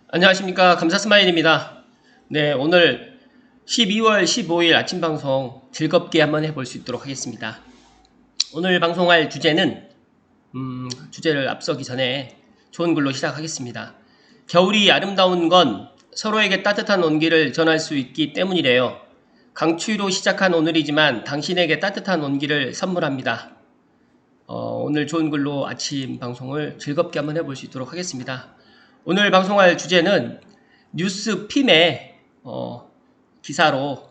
안녕하십니까. 감사스마일입니다. 네, 오늘 12월 15일 아침 방송 즐겁게 한번 해볼 수 있도록 하겠습니다. 오늘 방송할 주제는 주제를 앞서기 전에 좋은 글로 시작하겠습니다. 겨울이 아름다운 건 서로에게 따뜻한 온기를 전할 수 있기 때문이래요. 강추위로 시작한 오늘이지만 당신에게 따뜻한 온기를 선물합니다. 오늘 좋은 글로 아침 방송을 즐겁게 한번 해볼 수 있도록 하겠습니다. 오늘 방송할 주제는 뉴스핌의 기사로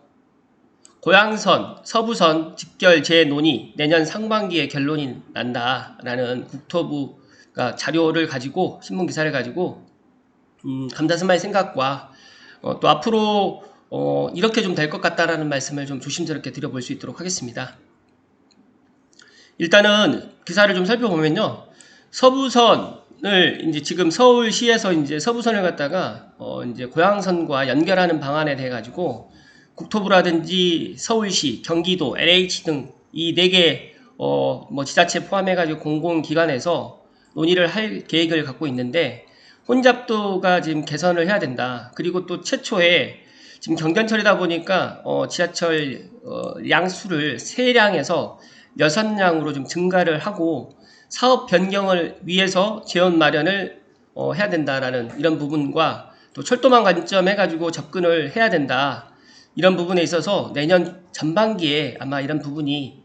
고양선, 서부선 직결 재논의 내년 상반기에 결론이 난다라는 국토부가 자료를 가지고 신문 기사를 가지고 감사스마의 생각과 또 앞으로 이렇게 좀 될 것 같다라는 말씀을 좀 조심스럽게 드려볼 수 있도록 하겠습니다. 일단은 기사를 좀 살펴보면요. 서부선을 이제 지금 서울시에서 이제 서부선을 갖다가 이제 고양선과 연결하는 방안에 대해 가지고 국토부라든지 서울시, 경기도, LH 등 이 네 개 뭐 지자체 포함해 가지고 공공기관에서 논의를 할 계획을 갖고 있는데 혼잡도가 지금 개선을 해야 된다. 그리고 또 최초에 지금 경견철이다 보니까 지하철 양수를 3량에서 6량으로 좀 증가를 하고 사업 변경을 위해서 재원 마련을 해야 된다라는 이런 부분과 또 철도망 관점 해가지고 접근을 해야 된다. 이런 부분에 있어서 내년 전반기에 아마 이런 부분이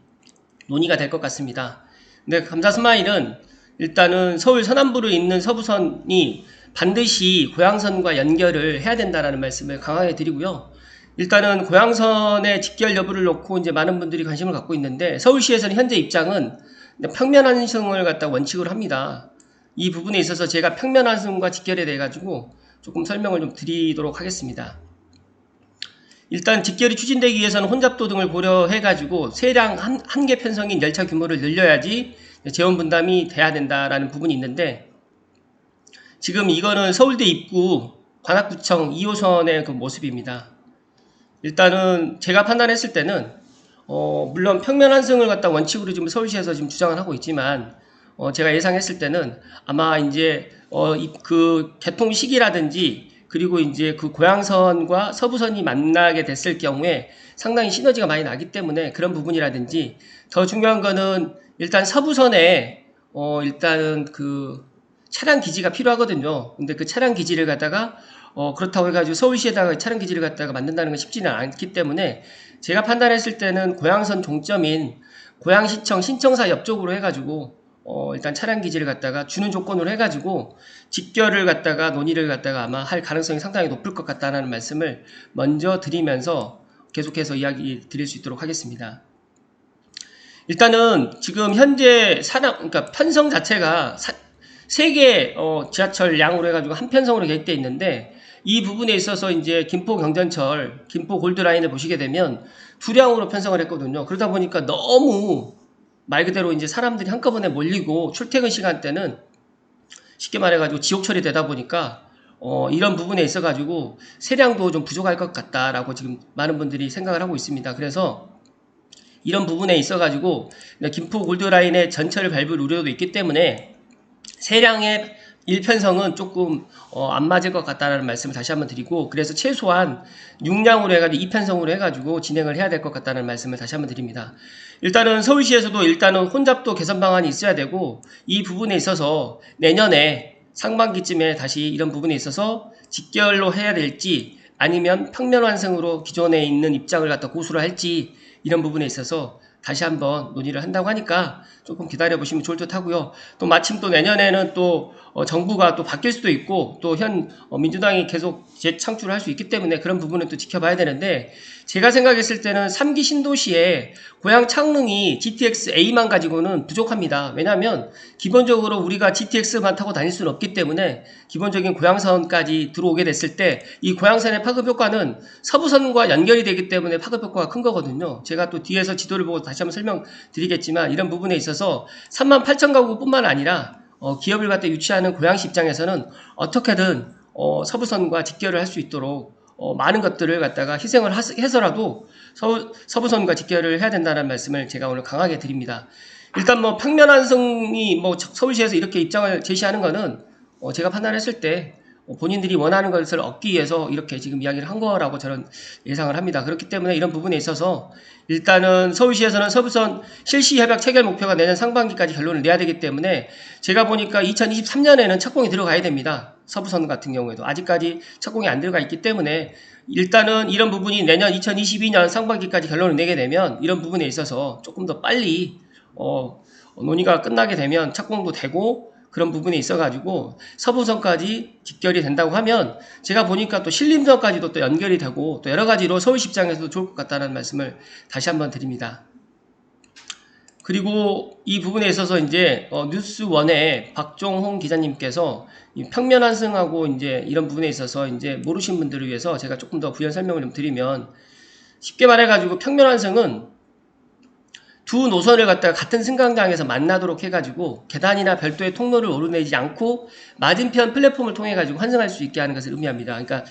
논의가 될 것 같습니다. 근데 감사스마일은 일단은 서울 서남부로 있는 서부선이 반드시 고양선과 연결을 해야 된다라는 말씀을 강하게 드리고요. 일단은 고양선의 직결 여부를 놓고 이제 많은 분들이 관심을 갖고 있는데 서울시에서는 현재 입장은 평면 환승을 갖다 원칙으로 합니다. 이 부분에 있어서 제가 평면 환승과 직결에 대해 가지고 조금 설명을 좀 드리도록 하겠습니다. 일단 직결이 추진되기 위해서는 혼잡도 등을 고려해 가지고 세량 한 개 편성인 열차 규모를 늘려야지 재원 분담이 돼야 된다라는 부분이 있는데 지금 이거는 서울대 입구 관악구청 2호선의 그 모습입니다. 일단은 제가 판단했을 때는 물론 평면 환승을 갖다 원칙으로 지금 서울시에서 지금 주장을 하고 있지만 제가 예상했을 때는 아마 이제 그 개통 시기라든지 그리고 이제 그 고양선과 서부선이 만나게 됐을 경우에 상당히 시너지가 많이 나기 때문에 그런 부분이라든지 더 중요한 거는 일단 서부선에 일단은 그 차량 기지가 필요하거든요. 근데 그 차량 기지를 갖다가 그렇다고 해가지고 서울시에다가 차량 기지를 갖다가 만든다는 건 쉽지는 않기 때문에 제가 판단했을 때는 고양선 종점인 고양시청 신청사 옆쪽으로 해가지고 일단 차량 기지를 갖다가 주는 조건으로 해가지고 직결을 갖다가 논의를 갖다가 아마 할 가능성이 상당히 높을 것 같다는 말씀을 먼저 드리면서 계속해서 이야기 드릴 수 있도록 하겠습니다. 일단은 지금 현재 그러니까 편성 자체가 3개 지하철 량으로 해가지고 한 편성으로 계획되어 있는데 이 부분에 있어서 이제 김포 경전철, 김포 골드라인을 보시게 되면 2량으로 편성을 했거든요. 그러다 보니까 너무 말 그대로 이제 사람들이 한꺼번에 몰리고 출퇴근 시간대는 쉽게 말해가지고 지옥철이 되다 보니까 이런 부분에 있어가지고 세량도 좀 부족할 것 같다라고 지금 많은 분들이 생각을 하고 있습니다. 그래서 이런 부분에 있어가지고 김포 골드라인의 전철을 밟을 우려도 있기 때문에 세량의 1편성은 조금 안 맞을 것 같다는 말씀을 다시 한번 드리고 그래서 최소한 6량으로 해가지고 2편성으로 해가지고 진행을 해야 될 것 같다는 말씀을 다시 한번 드립니다. 일단은 서울시에서도 일단은 혼잡도 개선 방안이 있어야 되고 이 부분에 있어서 내년에 상반기쯤에 다시 이런 부분에 있어서 직결로 해야 될지 아니면 평면 완성으로 기존에 있는 입장을 갖다 고수를 할지 이런 부분에 있어서 다시 한번 논의를 한다고 하니까 조금 기다려 보시면 좋을 듯 하고요. 또 마침 또 내년에는 또 정부가 또 바뀔 수도 있고 또 민주당이 계속 재창출을 할 수 있기 때문에 그런 부분은 또 지켜봐야 되는데 제가 생각했을 때는 3기 신도시에 고양 창릉이 GTX-A만 가지고는 부족합니다. 왜냐하면 기본적으로 우리가 GTX만 타고 다닐 수는 없기 때문에 기본적인 고양선까지 들어오게 됐을 때 이 고양선의 파급 효과는 서부선과 연결이 되기 때문에 파급 효과가 큰 거거든요. 제가 또 뒤에서 지도를 보고 다시 한번 설명드리겠지만 이런 부분에 있어서 38,000 가구뿐만 아니라 기업을 갖다 유치하는 고양시 입장에서는 어떻게든 서부선과 직결을 할 수 있도록 많은 것들을 갖다가 희생을 해서라도 서부선과 직결을 해야 된다는 말씀을 제가 오늘 강하게 드립니다. 일단 뭐 평면 완성이 뭐 서울시에서 이렇게 입장을 제시하는 거는 제가 판단했을 때 본인들이 원하는 것을 얻기 위해서 이렇게 지금 이야기를 한 거라고 저는 예상을 합니다. 그렇기 때문에 이런 부분에 있어서 일단은 서울시에서는 서부선 실시 협약 체결 목표가 내년 상반기까지 결론을 내야 되기 때문에 제가 보니까 2023년에는 착공이 들어가야 됩니다. 서부선 같은 경우에도 아직까지 착공이 안 들어가 있기 때문에 일단은 이런 부분이 내년 2022년 상반기까지 결론을 내게 되면 이런 부분에 있어서 조금 더 빨리 논의가 끝나게 되면 착공도 되고 그런 부분에 있어가지고 서부선까지 직결이 된다고 하면 제가 보니까 또 신림선까지도 또 연결이 되고 또 여러 가지로 서울시 입장에서도 좋을 것 같다는 말씀을 다시 한번 드립니다. 그리고 이 부분에 있어서 이제 뉴스원의 박종홍 기자님께서 이 평면 환승하고 이제 이런 부분에 있어서 이제 모르신 분들을 위해서 제가 조금 더 부연 설명을 좀 드리면 쉽게 말해가지고 평면 환승은 두 노선을 갖다가 같은 승강장에서 만나도록 해가지고 계단이나 별도의 통로를 오르내지 않고 맞은편 플랫폼을 통해 가지고 환승할 수 있게 하는 것을 의미합니다. 그러니까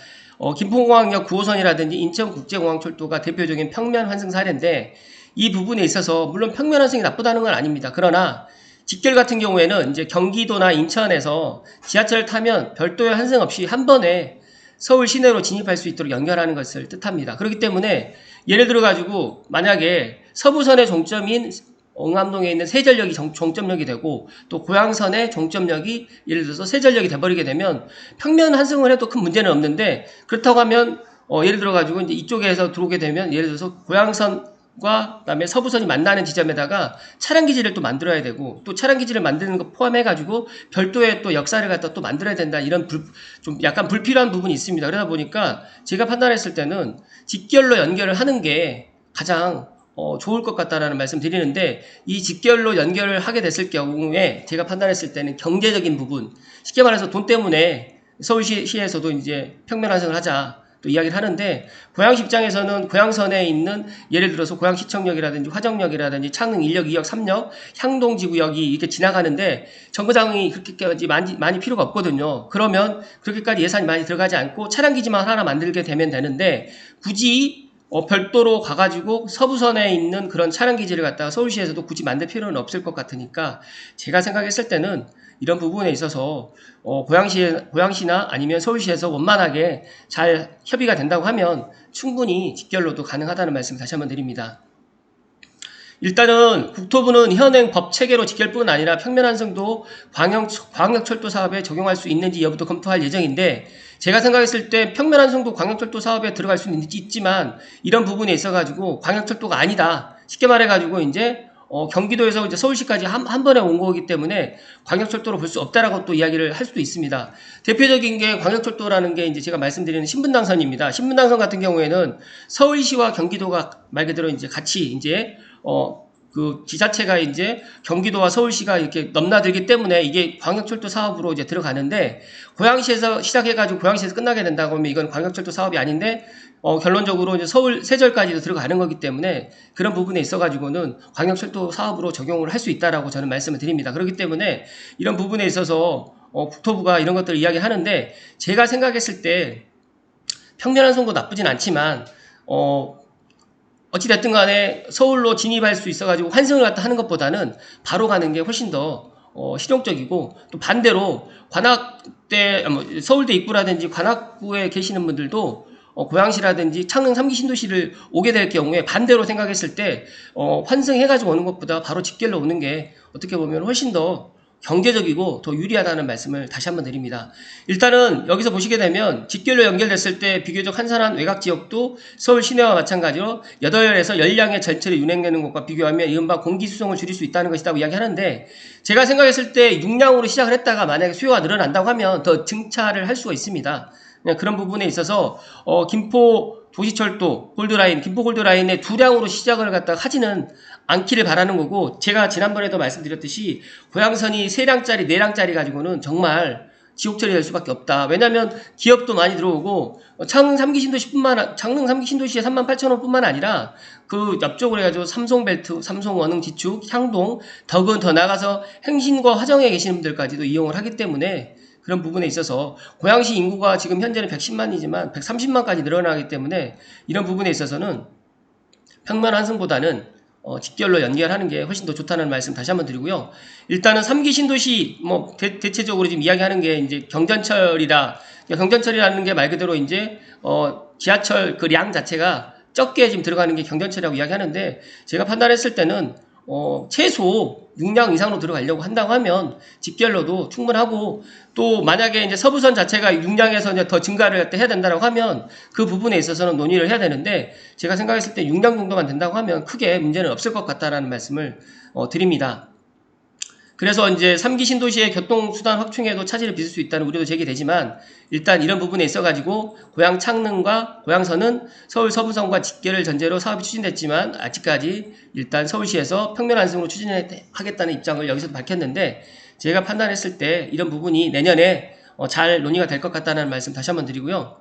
김포공항역 9호선이라든지 인천국제공항철도가 대표적인 평면 환승 사례인데 이 부분에 있어서 물론 평면 환승이 나쁘다는 건 아닙니다. 그러나 직결 같은 경우에는 이제 경기도나 인천에서 지하철을 타면 별도의 환승 없이 한 번에 서울 시내로 진입할 수 있도록 연결하는 것을 뜻합니다. 그렇기 때문에 예를 들어 가지고 만약에 서부선의 종점인 응암동에 있는 세전역이 종점역이 되고 또 고양선의 종점역이 예를 들어서 세전역이 돼버리게 되면 평면 환승을 해도 큰 문제는 없는데 그렇다고 하면 예를 들어 가지고 이제 이쪽에서 들어오게 되면 예를 들어서 고양선과 그다음에 서부선이 만나는 지점에다가 차량 기지를 또 만들어야 되고 또 차량 기지를 만드는 거 포함해 가지고 별도의 또 역사를 갖다 또 만들어야 된다 이런 좀 약간 불필요한 부분이 있습니다. 그러다 보니까 제가 판단했을 때는 직결로 연결을 하는 게 가장 좋을 것 같다라는 말씀 드리는데 이 직결로 연결을 하게 됐을 경우에 제가 판단했을 때는 경제적인 부분 쉽게 말해서 돈 때문에 서울시에서도 이제 평면 환승을 하자 또 이야기를 하는데 고양시 입장에서는 고양선에 있는 예를 들어서 고양시청역이라든지 화정역이라든지 창릉 1역, 2역, 3역, 향동지구역이 이렇게 지나가는데 정거장이 그렇게까지 많이 필요가 없거든요. 그러면 그렇게까지 예산이 많이 들어가지 않고 차량기지만 하나 만들게 되면 되는데 굳이 별도로 가가지고 서부선에 있는 그런 차량기지를 갖다가 서울시에서도 굳이 만들 필요는 없을 것 같으니까 제가 생각했을 때는 이런 부분에 있어서 고양시나 아니면 서울시에서 원만하게 잘 협의가 된다고 하면 충분히 직결로도 가능하다는 말씀 다시 한번 드립니다. 일단은 국토부는 현행 법 체계로 직결뿐 아니라 평면 환승도 광역철도 사업에 적용할 수 있는지 여부도 검토할 예정인데 제가 생각했을 때 평면 환승도 광역철도 사업에 들어갈 수는 있지만 이런 부분에 있어가지고 광역철도가 아니다. 쉽게 말해가지고 이제 경기도에서 이제 서울시까지 한 번에 온 거기 때문에 광역철도로 볼 수 없다라고 또 이야기를 할 수도 있습니다. 대표적인 게 광역철도라는 게 이제 제가 말씀드리는 신분당선입니다. 신분당선 같은 경우에는 서울시와 경기도가 말 그대로 이제 같이 이제 그 지자체가 이제 경기도와 서울시가 이렇게 넘나들기 때문에 이게 광역철도 사업으로 이제 들어가는데 고양시에서 시작해가지고 고양시에서 끝나게 된다고 하면 이건 광역철도 사업이 아닌데 결론적으로 이제 서울 세절까지도 들어가는 거기 때문에 그런 부분에 있어가지고는 광역철도 사업으로 적용을 할 수 있다라고 저는 말씀을 드립니다. 그렇기 때문에 이런 부분에 있어서 국토부가 이런 것들을 이야기하는데 제가 생각했을 때 평면 환승도 나쁘진 않지만 어찌됐든 간에 서울로 진입할 수 있어가지고 환승을 갖다 하는 것보다는 바로 가는 게 훨씬 더 실용적이고 또 반대로 서울대 입구라든지 관악구에 계시는 분들도 고양시라든지 창릉 3기 신도시를 오게 될 경우에 반대로 생각했을 때 환승해가지고 오는 것보다 바로 직결로 오는 게 어떻게 보면 훨씬 더 경제적이고 더 유리하다는 말씀을 다시 한번 드립니다. 일단은 여기서 보시게 되면 직결로 연결됐을 때 비교적 한산한 외곽 지역도 서울 시내와 마찬가지로 8에서 10량의 전철이 운행되는 것과 비교하면 이른바 공기 수송을 줄일 수 있다는 것이라고 이야기하는데 제가 생각했을 때 6량으로 시작을 했다가 만약에 수요가 늘어난다고 하면 더 증차를 할 수가 있습니다. 그런 부분에 있어서 김포 도시철도 골드라인, 김포 골드라인의 2량으로 시작을 갖다가 하지는 않기를 바라는 거고 제가 지난번에도 말씀드렸듯이 고양선이 3량짜리 4량짜리 가지고는 정말 지옥철이 될 수밖에 없다. 왜냐하면 기업도 많이 들어오고 창릉 3기 신도시에 38,000원 뿐만 아니라 그 옆쪽으로 해가지고 삼송벨트, 삼송원흥 지축, 향동, 덕은 더 나가서 행신과 화정에 계시는 분들까지도 이용을 하기 때문에 그런 부분에 있어서 고양시 인구가 지금 현재는 110만이지만 130만까지 늘어나기 때문에 이런 부분에 있어서는 평면 환승보다는 직결로 연결하는 게 훨씬 더 좋다는 말씀 다시 한번 드리고요. 일단은 3기 신도시 뭐 대체적으로 지금 이야기하는 게 이제 경전철이라, 경전철이라는 게 말 그대로 이제 지하철 그 량 자체가 적게 지금 들어가는 게 경전철이라고 이야기하는데, 제가 판단했을 때는 최소 6량 이상으로 들어가려고 한다고 하면 직결로도 충분하고, 또 만약에 이제 서부선 자체가 6량에서 이제 더 증가를 해야 된다고 하면 그 부분에 있어서는 논의를 해야 되는데, 제가 생각했을 때 6량 정도만 된다고 하면 크게 문제는 없을 것 같다라는 말씀을 드립니다. 그래서 이제 3기 신도시의 교통수단 확충에도 차질을 빚을 수 있다는 우려도 제기되지만, 일단 이런 부분에 있어가지고 고양 창릉과 고양선은 서울 서부선과 직결을 전제로 사업이 추진됐지만, 아직까지 일단 서울시에서 평면 완성으로 추진하겠다는 입장을 여기서 밝혔는데, 제가 판단했을 때 이런 부분이 내년에 잘 논의가 될 것 같다는 말씀 다시 한번 드리고요.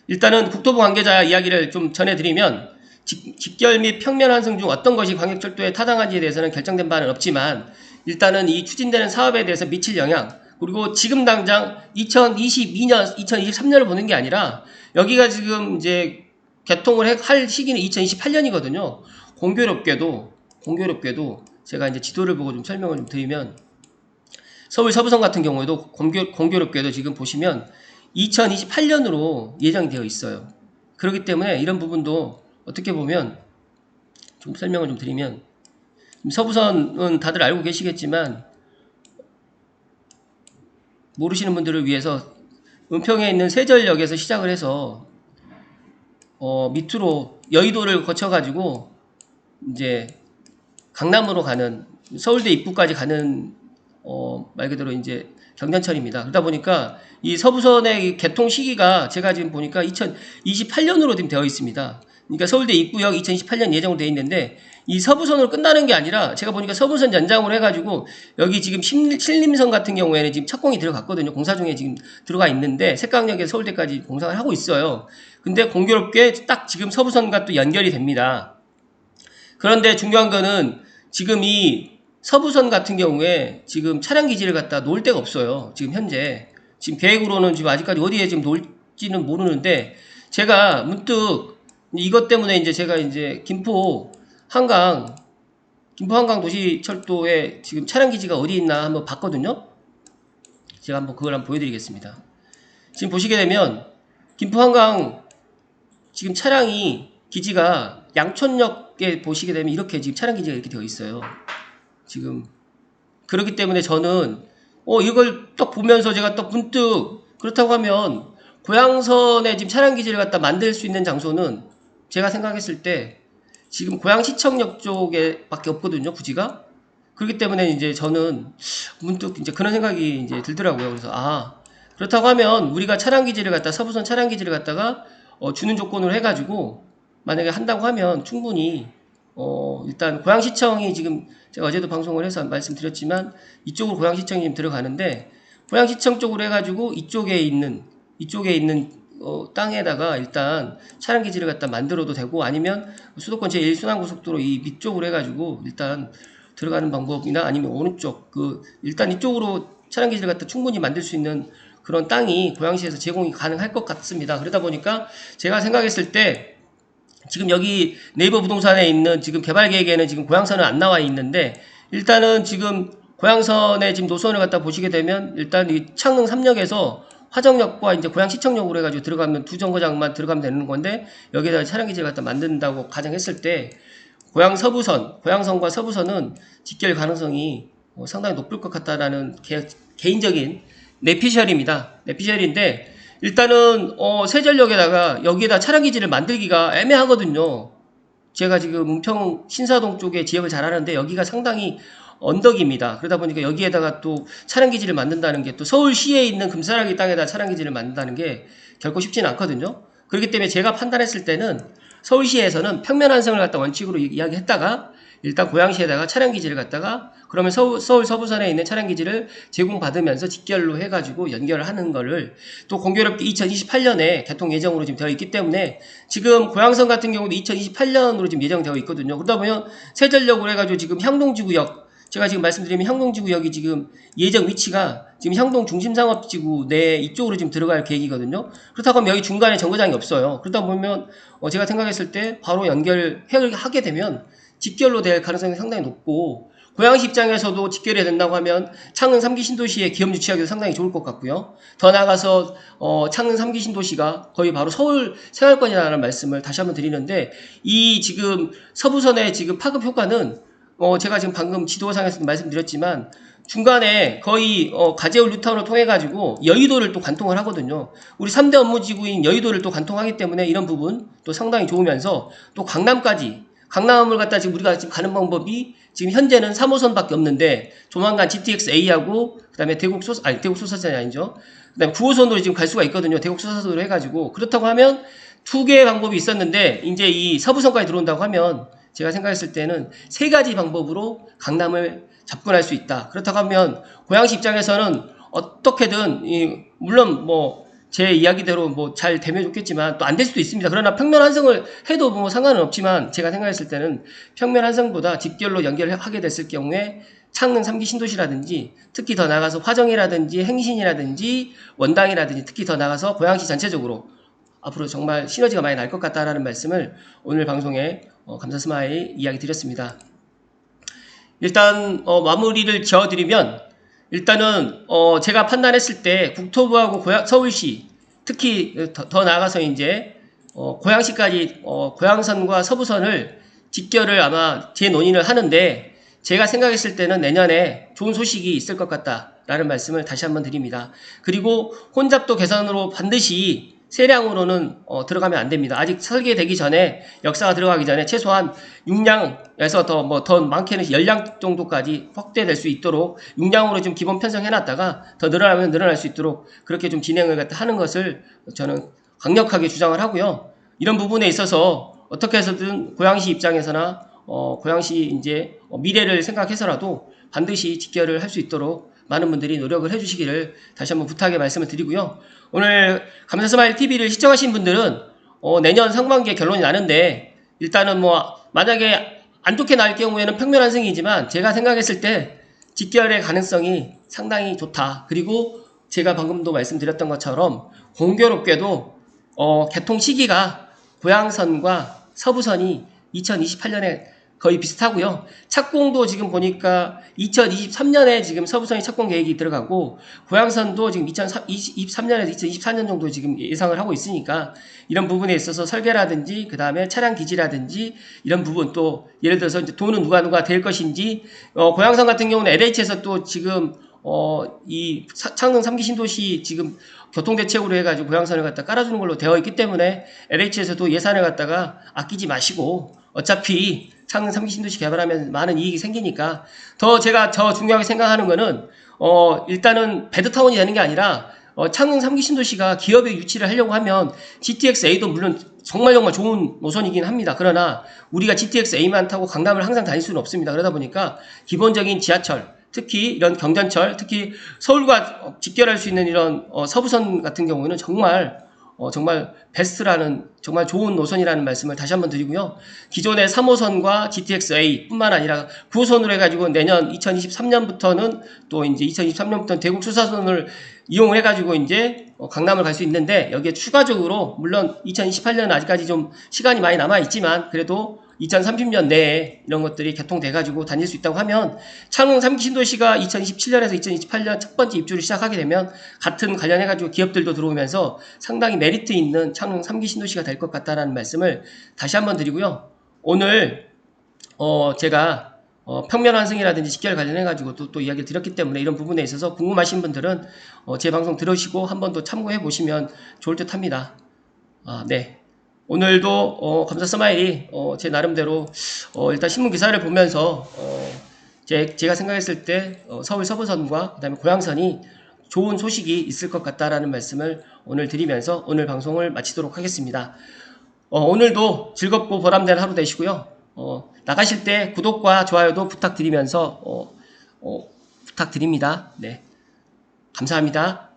일단은 국토부 관계자 이야기를 좀 전해드리면, 직결 및 평면 완성 중 어떤 것이 광역철도에 타당한지에 대해서는 결정된 바는 없지만, 일단은 이 추진되는 사업에 대해서 미칠 영향, 그리고 지금 당장 2022년, 2023년을 보는 게 아니라, 여기가 지금 이제 개통을 할 시기는 2028년이거든요. 공교롭게도 제가 이제 지도를 보고 좀 설명을 좀 드리면, 서울 서부선 같은 경우에도 공교롭게도 지금 보시면 2028년으로 예정이 되어 있어요. 그렇기 때문에 이런 부분도 어떻게 보면 좀 설명을 좀 드리면, 서부선은 다들 알고 계시겠지만 모르시는 분들을 위해서 은평에 있는 세전역에서 시작을 해서 밑으로 여의도를 거쳐가지고 이제 강남으로 가는, 서울대 입구까지 가는 말 그대로 이제 경전철입니다. 그러다 보니까 이 서부선의 개통 시기가 제가 지금 보니까 2028년으로 지금 되어 있습니다. 그러니까 서울대 입구역 2028년 예정으로 되어 있는데, 이 서부선으로 끝나는 게 아니라 제가 보니까 서부선 연장으로 해가지고 여기 지금 신림선 같은 경우에는 지금 착공이 들어갔거든요. 공사 중에 지금 들어가 있는데, 색강역에서 서울대까지 공사를 하고 있어요. 근데 공교롭게 딱 지금 서부선과 또 연결이 됩니다. 그런데 중요한 거는 지금 이 서부선 같은 경우에 지금 차량 기지를 갖다 놓을 데가 없어요. 지금 현재. 지금 계획으로는 지금 아직까지 어디에 지금 놓을지는 모르는데, 제가 문득 이것 때문에 이제 제가 이제 김포 한강 도시철도에 지금 차량 기지가 어디 있나 한번 봤거든요. 제가 한번 그걸 한번 보여드리겠습니다. 지금 보시게 되면 김포 한강 지금 차량이 기지가 양촌역에 보시게 되면 이렇게 지금 차량 기지가 이렇게 되어 있어요. 지금 그렇기 때문에 저는 이걸 딱 보면서 제가 또 문득, 그렇다고 하면 고양선에 지금 차량 기지를 갖다 만들 수 있는 장소는 제가 생각했을 때 지금 고양시청역 쪽에 밖에 없거든요, 부지가. 그렇기 때문에 이제 저는 문득 이제 그런 생각이 이제 들더라고요. 그래서 그렇다고 하면 우리가 차량 기지를 갖다, 서부선 차량 기지를 갖다가 주는 조건으로 해가지고 만약에 한다고 하면 충분히 일단 고양시청이 지금 제가 어제도 방송을 해서 말씀드렸지만 이쪽으로 고양시청이 지금 들어가는데, 고양시청 쪽으로 해가지고 이쪽에 있는 땅에다가 일단 차량 기지를 갖다 만들어도 되고, 아니면 수도권 제1순환고속도로 이 밑쪽으로 해가지고 일단 들어가는 방법이나, 아니면 오른쪽 일단 이쪽으로 차량 기지를 갖다 충분히 만들 수 있는 그런 땅이 고양시에서 제공이 가능할 것 같습니다. 그러다 보니까 제가 생각했을 때 지금 여기 네이버 부동산에 있는 지금 개발 계획에는 지금 고양선은 안 나와 있는데, 일단은 지금 고양선의 지금 노선을 갖다 보시게 되면 일단 이 창릉 3역에서 화정역과 이제 고양시청역으로 해가지고 들어가면 두 정거장만 들어가면 되는 건데, 여기에다 차량 기지를 갖다 만든다고 가정했을 때 고양선과 서부선은 직결 가능성이 상당히 높을 것 같다라는 개인적인 내피셜입니다. 내피셜인데, 일단은 세전역에다가 여기에다 차량 기지를 만들기가 애매하거든요. 제가 지금 은평 신사동 쪽에 지역을 잘 아는데 여기가 상당히 언덕입니다. 그러다 보니까 여기에다가 또 차량 기지를 만든다는 게, 또 서울시에 있는 금사라기 땅에다 차량 기지를 만든다는 게 결코 쉽지는 않거든요. 그렇기 때문에 제가 판단했을 때는 서울시에서는 평면 완성을 갖다 원칙으로 이야기했다가, 일단 고양시에다가 차량 기지를 갖다가, 그러면 서울 서부선에 있는 차량 기지를 제공받으면서 직결로 해가지고 연결을 하는 거를, 또 공교롭게 2028년에 개통 예정으로 지금 되어 있기 때문에, 지금 고양선 같은 경우도 2028년으로 지금 예정되어 있거든요. 그러다 보면 세전역으로 해가지고 지금 향동지구역, 제가 지금 말씀드리면 향동지구역이 지금 예정 위치가 지금 향동 중심상업지구 내 이쪽으로 지금 들어갈 계획이거든요. 그렇다고 하면 여기 중간에 정거장이 없어요. 그러다 보면 제가 생각했을 때 바로 연결하게 되면 직결로 될 가능성이 상당히 높고, 고양시 입장에서도 직결이 된다고 하면 창릉 3기 신도시의 기업 유치하기도 상당히 좋을 것 같고요. 더 나아가서 창릉 3기 신도시가 거의 바로 서울 생활권이라는 말씀을 다시 한번 드리는데, 이 지금 서부선의 지금 파급 효과는 제가 지금 방금 지도상에서도 말씀드렸지만 중간에 거의 가제울 뉴타운을 통해 가지고 여의도를 또 관통을 하거든요. 우리 3대 업무지구인 여의도를 또 관통하기 때문에 이런 부분 또 상당히 좋으면서, 또 강남까지, 강남을 갖다 지금 우리가 지금 가는 방법이 지금 현재는 3호선밖에 없는데 조만간 GTX-A하고 그다음에 대국 소사선이 아니죠. 그다음에 9호선으로 지금 갈 수가 있거든요. 대국 소사선으로 해가지고. 그렇다고 하면 두 개의 방법이 있었는데 이제 이 서부선까지 들어온다고 하면 제가 생각했을 때는 세 가지 방법으로 강남을 접근할 수 있다. 그렇다고 하면 고양시 입장에서는 어떻게든 물론 뭐 제 이야기대로 뭐 잘 되면 좋겠지만 또 안 될 수도 있습니다. 그러나 평면 환승을 해도 뭐 상관은 없지만 제가 생각했을 때는 평면 환승보다 직결로 연결하게 됐을 경우에 창릉 3기 신도시라든지, 특히 더 나가서 화정이라든지 행신이라든지 원당이라든지, 특히 더 나가서 고양시 전체적으로 앞으로 정말 시너지가 많이 날 것 같다라는 말씀을 오늘 방송에 감사 스마일 이야기 드렸습니다. 일단 마무리를 지어드리면, 일단은 제가 판단했을 때 국토부하고 서울시, 특히 더 나아가서 이제 고양시까지 고양선과 서부선을 직결을 아마 재논의를 하는데, 제가 생각했을 때는 내년에 좋은 소식이 있을 것 같다라는 말씀을 다시 한번 드립니다. 그리고 혼잡도 개선으로 반드시 세량으로는 들어가면 안 됩니다. 아직 설계되기 전에, 역사가 들어가기 전에 최소한 6량에서 더 많게는 10량 정도까지 확대될 수 있도록 6량으로 좀 기본 편성해놨다가 더 늘어나면 늘어날 수 있도록 그렇게 좀 진행을 하는 것을 저는 강력하게 주장을 하고요. 이런 부분에 있어서 어떻게 해서든 고양시 입장에서나 고양시 이제 미래를 생각해서라도 반드시 직결을 할 수 있도록 많은 분들이 노력을 해주시기를 다시 한번 부탁의 말씀을 드리고요. 오늘 감사 스마일 TV를 시청하신 분들은 내년 상반기에 결론이 나는데, 일단은 뭐 만약에 안 좋게 날 경우에는 평면 환승이지만 제가 생각했을 때 직결의 가능성이 상당히 좋다. 그리고 제가 방금도 말씀드렸던 것처럼 공교롭게도 개통 시기가 고양선과 서부선이 2028년에 거의 비슷하고요. 착공도 지금 보니까 2023년에 지금 서부선이 착공 계획이 들어가고, 고양선도 지금 2023년에서 2024년 정도 지금 예상을 하고 있으니까, 이런 부분에 있어서 설계라든지 그 다음에 차량 기지라든지 이런 부분, 또 예를 들어서 이제 돈은 누가 될 것인지, 고양선 같은 경우는 LH에서 또 지금 이 창릉 3기 신도시 지금 교통대책으로 해가지고 고양선을 갖다 깔아주는 걸로 되어 있기 때문에 LH에서도 예산을 갖다가 아끼지 마시고, 어차피 창릉 3기 신도시 개발하면 많은 이익이 생기니까, 제가 중요하게 생각하는 거는 일단은 베드타운이 되는 게 아니라 창릉 3기 신도시가 기업의 유치를 하려고 하면 GTX-A도 물론 정말 좋은 노선이긴 합니다. 그러나 우리가 GTX-A만 타고 강남을 항상 다닐 수는 없습니다. 그러다 보니까 기본적인 지하철, 특히 이런 경전철, 특히 서울과 직결할 수 있는 이런 서부선 같은 경우에는 정말 베스트라는, 정말 좋은 노선이라는 말씀을 다시 한번 드리고요. 기존의 3호선과 GTX-A 뿐만 아니라 9호선으로 해가지고 내년 2023년부터는 또 이제 2023년부터는 대국 수사선을 이용을 해가지고 이제 강남을 갈 수 있는데, 여기에 추가적으로 물론 2028년은 아직까지 좀 시간이 많이 남아있지만 그래도 2030년 내에 이런 것들이 개통돼가지고 다닐 수 있다고 하면, 창릉 3기 신도시가 2027년에서 2028년 첫 번째 입주를 시작하게 되면 같은 관련해가지고 기업들도 들어오면서 상당히 메리트 있는 창릉 3기 신도시가 될 것 같다라는 말씀을 다시 한번 드리고요. 오늘 제가 평면 환승이라든지 직결 관련해가지고 또 이야기를 드렸기 때문에 이런 부분에 있어서 궁금하신 분들은 제 방송 들으시고 한 번 더 참고해 보시면 좋을 듯 합니다. 네. 오늘도 감사 스마일이 제 나름대로 일단 신문 기사를 보면서 제가 생각했을 때 서울 서부선과 그다음에 고양선이 좋은 소식이 있을 것 같다라는 말씀을 오늘 드리면서 오늘 방송을 마치도록 하겠습니다. 오늘도 즐겁고 보람된 하루 되시고요. 나가실 때 구독과 좋아요도 부탁드리면서 부탁드립니다. 네, 감사합니다.